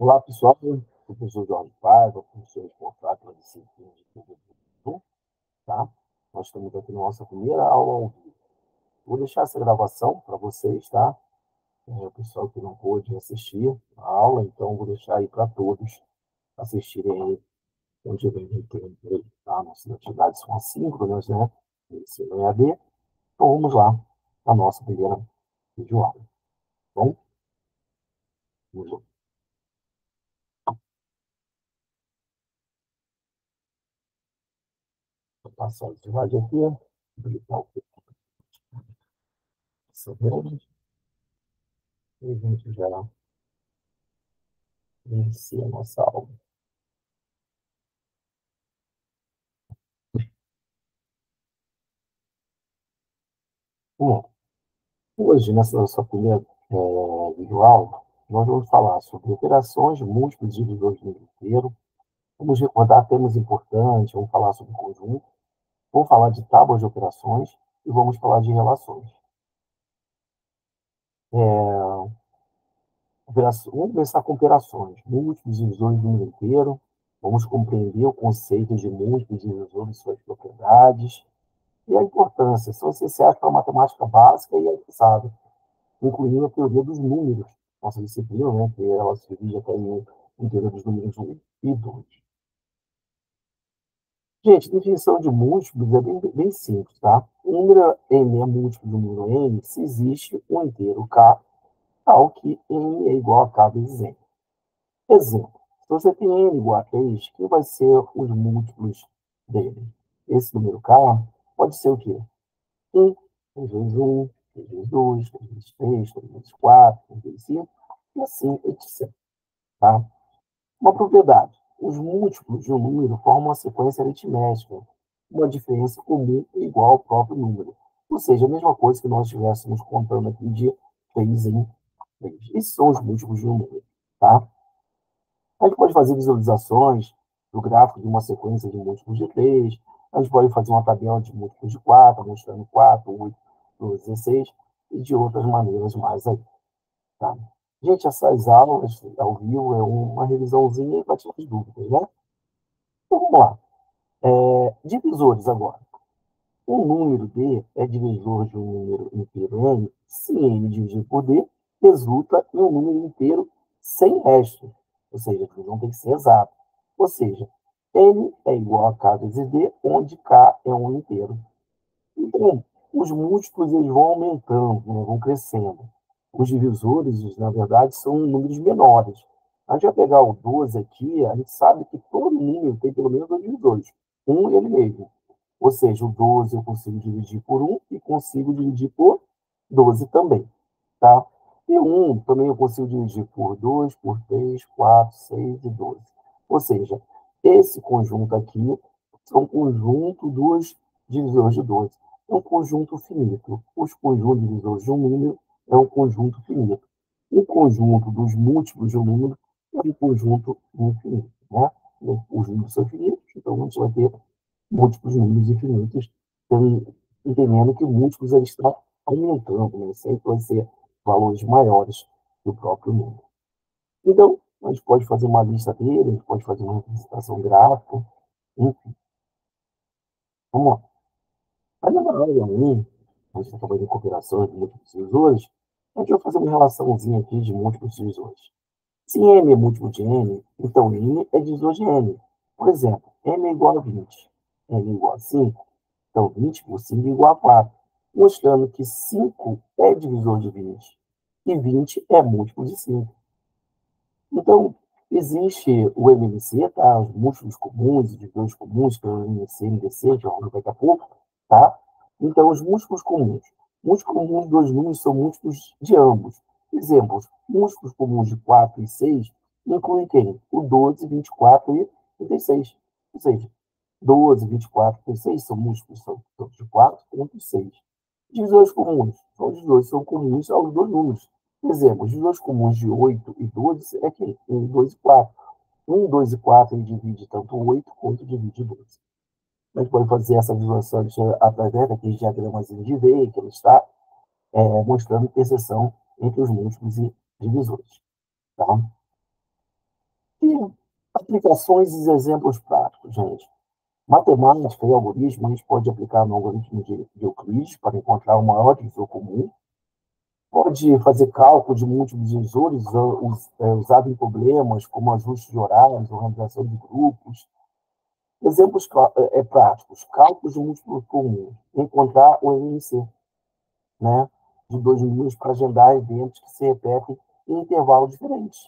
Olá, pessoal. Eu sou o professor Jorge Paiva, professor responsável pela disciplina de PVD, tá? Nós estamos aqui na nossa primeira aula ao vivo. Vou deixar essa gravação para vocês, tá? O pessoal que não pôde assistir a aula, então vou deixar aí para todos assistirem aí quando tiverem tempo aí, tá? Nossas atividades são assíncronas, né? Ensino EAD. Então vamos lá, a nossa primeira videoaula. Tá bom? Vamos lá. Vou passar o slide aqui, habilitar o que sabemos, e a gente já inicia a nossa aula. Bom, hoje, nessa nossa primeira videoaula, nós vamos falar sobre operações de múltiplos divisores do número inteiro, vamos recordar temas importantes, vamos falar sobre conjunto, vamos falar de tábuas de operações e vamos falar de relações. Vamos começar com operações, múltiplos divisores do número inteiro, vamos compreender o conceito de múltiplos divisores e suas propriedades e a importância, são essenciais para a matemática básica e avançada, incluindo a teoria dos números, nossa disciplina, né, que ela se divide até em teoria dos números 1 e 2. Gente, definição de múltiplos é bem simples, tá? O número n é múltiplo do número n se existe um inteiro k, tal que n é igual a k vezes n. Exemplo, se você tem n igual a 3, quem vai ser os múltiplos dele? Esse número k pode ser o quê? 1, 3 vezes 1, 3 vezes 2, 3 vezes 3, 3 vezes 4, 3 vezes 5, e assim, etc. Tá? Uma propriedade. Os múltiplos de um número formam uma sequência aritmética. Uma diferença comum é igual ao próprio número. Ou seja, a mesma coisa que nós estivéssemos contando aqui de 3 em 3. Esses são os múltiplos de um número. Tá? A gente pode fazer visualizações do gráfico de uma sequência de múltiplos de 3. A gente pode fazer uma tabela de múltiplos de 4, mostrando 4, 8, 12, 16, e de outras maneiras mais aí. Tá? Gente, essas aulas ao vivo é uma revisãozinha para tirar as dúvidas, né? Então, vamos lá. Divisores agora. Um número D é divisor de um número inteiro N se N dividido por D resulta em um número inteiro sem resto. Ou seja, a divisão tem que ser exata. Ou seja, N é igual a K vezes D, onde K é um inteiro. Então, os múltiplos eles vão aumentando, né, vão crescendo. Os divisores, na verdade, são números menores. A gente vai pegar o 12 aqui, a gente sabe que todo número tem pelo menos dois divisores. Um ele mesmo. Ou seja, o 12 eu consigo dividir por 1 e consigo dividir por 12 também. Tá? E o 1 também eu consigo dividir por 2, por 3, 4, 6 e 12. Ou seja, esse conjunto aqui é um conjunto dos divisores de 12. É um conjunto finito. Os conjuntos divisores de um número é um conjunto finito. O conjunto dos múltiplos de um número é um conjunto infinito. Né? Os números são finitos, então a gente vai ter múltiplos números infinitos, entendendo que múltiplos eles estão aumentando, né? Sempre vai ser valores maiores do próprio número. Então, a gente pode fazer uma lista dele, a gente pode fazer uma representação gráfica, enfim. Vamos lá. Ainda na aula 1, a gente está trabalhando com operações de múltiplos divisores, a gente vai fazer uma relaçãozinha aqui de múltiplos divisores. Se m é múltiplo de n, então n é divisor de n. Por exemplo, m é igual a 20, n é igual a 5, então 20 por 5 é igual a 4, mostrando que 5 é divisor de 20 e 20 é múltiplo de 5. Então, existe o MMC, tá? Os múltiplos comuns, os divisores comuns, que é o MMC e MDC, que eu vou daqui a pouco, tá? Então, os múltiplos comuns. Múltiplos comuns dos números são múltiplos de ambos. Exemplos, múltiplos comuns de 4 e 6 incluem quem? O 12, 24 e 36. Ou seja, 12, 24 e 36 são múltiplos de 4 contra 6. Divisores comuns. Os divisores são comuns aos dois números. Exemplo, os divisores comuns de 8 e 12 é quem? 1, 2 e 4. 1, 2 e 4 ele divide tanto 8 quanto divide 12. A gente pode fazer essa visualização através daquele diagramazinho de Venn, que ele está mostrando interseção entre os múltiplos e divisores. Tá? E aplicações e exemplos práticos, gente. Matemática e algoritmo, a gente pode aplicar no algoritmo de Euclides para encontrar o maior divisor comum. Pode fazer cálculo de múltiplos divisores usado em problemas como ajuste de horários, organização de grupos. Exemplos práticos, cálculos de múltiplos comuns. Encontrar o MMC, né, de dois números para agendar eventos que se repetem em intervalos diferentes.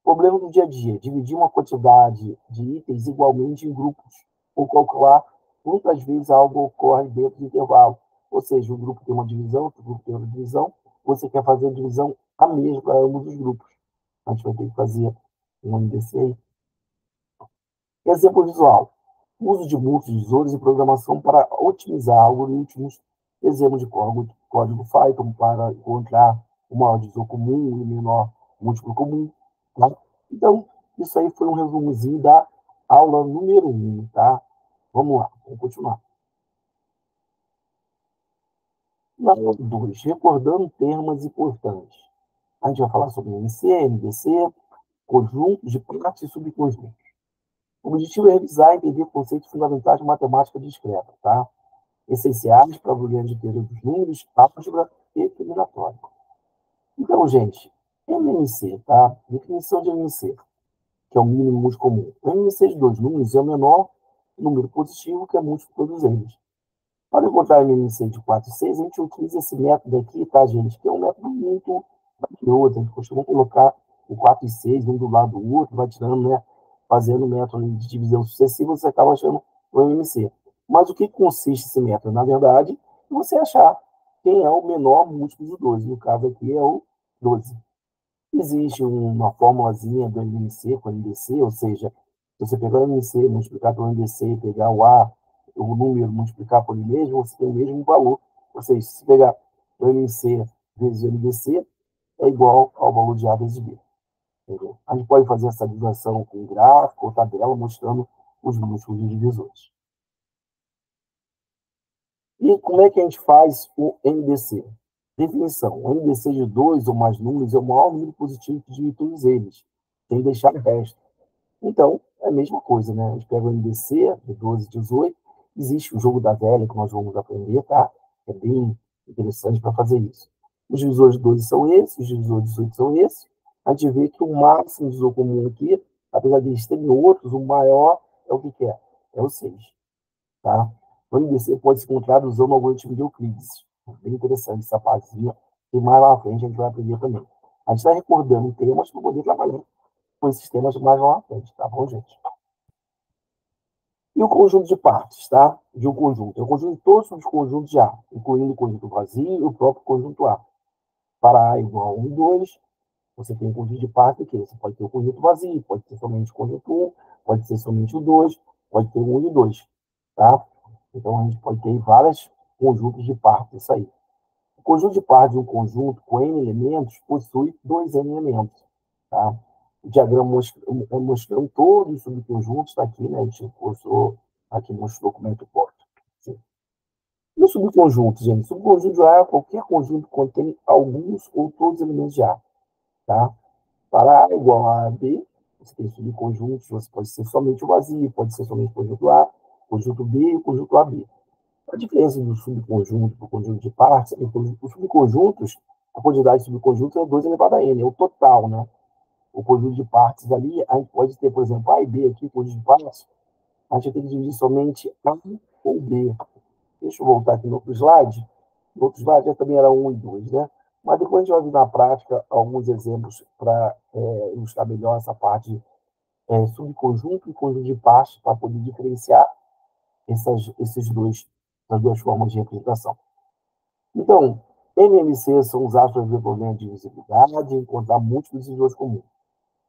Problema do dia a dia, dividir uma quantidade de itens igualmente em grupos, ou calcular quantas vezes algo ocorre dentro do intervalo. Ou seja, um grupo tem uma divisão, outro grupo tem outra divisão, você quer fazer a divisão a mesma para ambos os grupos. A gente vai ter que fazer um MDC aí. Exemplo visual. Uso de multivisores e programação para otimizar algoritmos. Exemplo de código Python para encontrar o maior divisor comum e o menor múltiplo comum. Tá? Então, isso aí foi um resumozinho da aula número 1, tá? Vamos lá, vamos continuar. Na aula 2, recordando termos importantes. A gente vai falar sobre MC, MDC, conjuntos de partes e subconjuntos. O objetivo é revisar e entender conceitos fundamentais de matemática discreta, tá? Essenciais para o grande teoria dos números, álgebra e combinatória. Então, gente, MMC, tá? Definição de MMC, que é o mínimo múltiplo comum. O MMC de dois números é o menor número positivo que é múltiplo de todos eles. Para encontrar o MMC de 4 e 6, a gente utiliza esse método aqui, tá, gente? Que é um método muito valioso. A gente costuma colocar o 4 e 6 um do lado do outro, vai tirando, né? Fazendo o método de divisão sucessiva, você acaba achando o MMC. Mas o que consiste esse método? Na verdade, é você achar quem é o menor múltiplo de 12. No caso aqui é o 12. Existe uma formulazinha do MMC com MDC, ou seja, se você pegar o MMC, multiplicar pelo MDC, pegar o A, o número, multiplicar por ele mesmo, você tem o mesmo valor. Ou seja, se pegar o MMC vezes o MDC, é igual ao valor de A vezes B. Entendeu? A gente pode fazer essa divisão com gráfico ou tabela mostrando os múltiplos divisores. E como é que a gente faz o MDC? Definição. O MDC de dois ou mais números é o maior número positivo que divide todos eles, sem deixar o resto. Então, é a mesma coisa, né? A gente pega o MDC de 12 e 18, existe o jogo da velha, que nós vamos aprender, tá? É bem interessante para fazer isso. Os divisores de 12 são esses, os divisores de 18 são esses. A gente vê que o máximo divisor comum aqui, apesar de eles terem outros, o maior é o que é? É o 6. Tá? O MDC pode ser encontrado usando o algoritmo de Euclides. Bem interessante essa partezinha. E mais lá à frente a gente vai aprender também. A gente está recordando temas para poder trabalhar com esses temas mais lá à frente, tá bom, gente? E o conjunto de partes, tá? De um conjunto. É o conjunto de todos os conjuntos de A, incluindo o conjunto vazio e o próprio conjunto A. Para A igual a 1 e 2, você tem um conjunto de partes aqui. Você pode ter o conjunto vazio, pode ter somente o conjunto 1, pode ter somente o 2, pode ter o 1 e o 2, tá? Então, a gente pode ter vários conjuntos de partes, isso aí. O conjunto de partes de um conjunto com N elementos possui 2N elementos, tá? O diagrama mostrando todos os subconjuntos, está aqui, né? A gente mostrou aqui no nosso documento Porto. E o subconjunto, gente? Subconjunto de A é qualquer conjunto que contém alguns ou todos os elementos de A, tá? Para A igual a B, você tem subconjuntos, você pode ser somente o vazio, pode ser somente o conjunto A, conjunto B e o conjunto AB. A diferença do subconjunto para o conjunto de partes é que os subconjuntos, a quantidade de subconjuntos é 2 elevado a n, é o total, né? O conjunto de partes ali, a gente pode ter, por exemplo, A e B aqui, conjunto de partes, a gente tem que dividir somente A ou B. Deixa eu voltar aqui no outro slide. No outro slide já também era 1 e 2, né? Mas depois a gente vai ver na prática alguns exemplos para ilustrar melhor essa parte subconjunto e conjunto de partes para poder diferenciar essas duas formas de representação. Então, MMC são usados para resolver problemas de divisibilidade e encontrar múltiplos divisores comuns.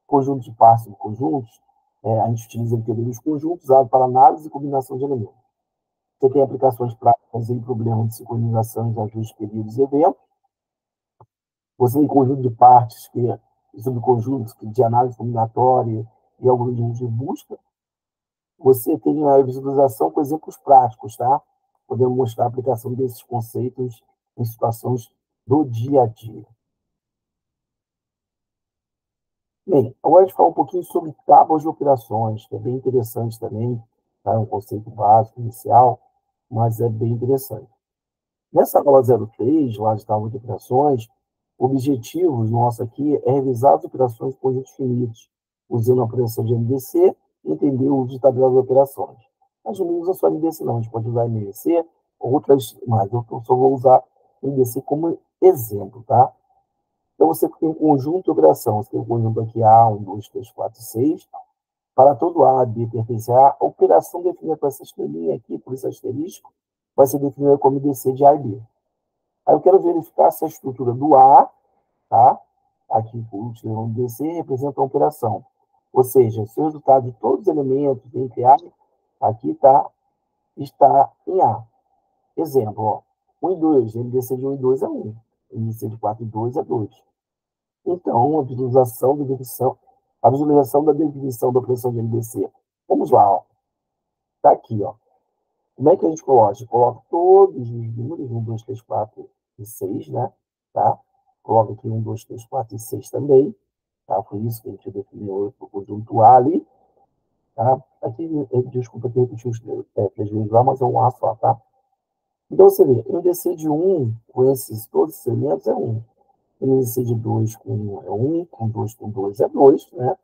Conjunto de partes e conjuntos, a gente utiliza a teoria dos conjuntos usado para análise e combinação de elementos. Você tem aplicações práticas em problemas de sincronização de ajustes, períodos e eventos. Você tem conjunto de partes, subconjuntos de análise combinatória e algoritmos de busca. Você tem a visualização com exemplos práticos, tá? Podemos mostrar a aplicação desses conceitos em situações do dia a dia. Bem, agora a gente fala um pouquinho sobre tábuas de operações, que é bem interessante também, tá? É um conceito básico, inicial, mas é bem interessante. Nessa aula 03, lá de tábua de operações, o objetivo nosso aqui é revisar as operações por conjuntos finitos, usando a operação de MDC e entender o uso de tabela de operações. Mas não usa só MDC, não. A gente pode usar MDC, outras, mas eu só vou usar MDC como exemplo, tá? Então, você tem um conjunto de operação. Você tem um conjunto aqui A, 1, 2, 3, 4, 6. Para todo A, B pertence a operação definida por essa estrelinha aqui, por esse asterisco, vai ser definida como DC de A e B. Aí eu quero verificar se a estrutura do A, tá? Aqui, por último, o DC representa a operação. Ou seja, se o resultado de todos os elementos entre A, aqui tá, está em A. Exemplo, ó, 1 e 2, MDC de 1 e 2 é 1. MDC de 4 e 2 é 2. Então, a visualização da definição da operação de MDC. Vamos lá, ó. Tá aqui, ó. Como é que a gente coloca? A gente coloca todos os números, 1, 2, 3, 4 e 6, né? Tá? Coloca aqui 1, 2, 3, 4 e 6 também. Tá? Foi isso que a gente definiu o conjunto A ali. Tá? Aqui, desculpa ter repetido os três vezes lá, mas é um A só, tá? Então, você vê, MDC de 1, com todos esses elementos, é 1. MDC de 2 com 1 é 1, com 2 com 2 é 2, né?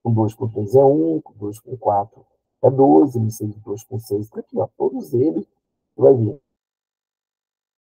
Com 2 com 3 é 1, com 2 com 4 é 12, MDC de 2 com 6 tá aqui, ó. Todos eles, você vai ver,